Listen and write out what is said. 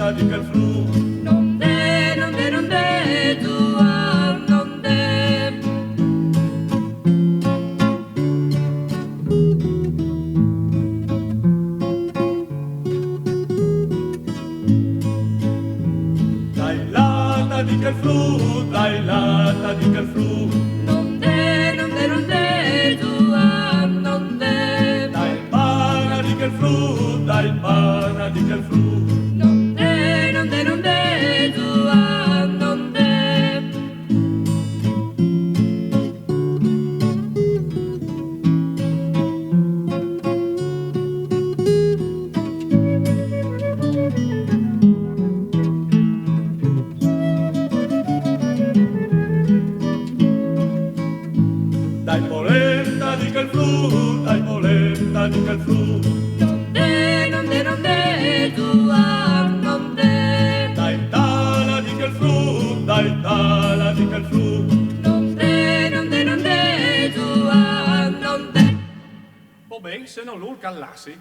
paletta dica il flu. Non de, non de, non de, tua, non de. Dai lata dica il flu, dai lata dica il flu. Non de, non de, non de, tua, non de. Dai pana dica il flu, dai pana dica il flu. Non de, non de, non de, tua, non de. Dai polenta dica il flu, dai polenta dica il flu. Non de, non de, non de, tua, non de. Dai tala dica il flu, dai tala dica il flu. Non de, non de, non de, tua, non de. Va bene, se non l'urca all'assi.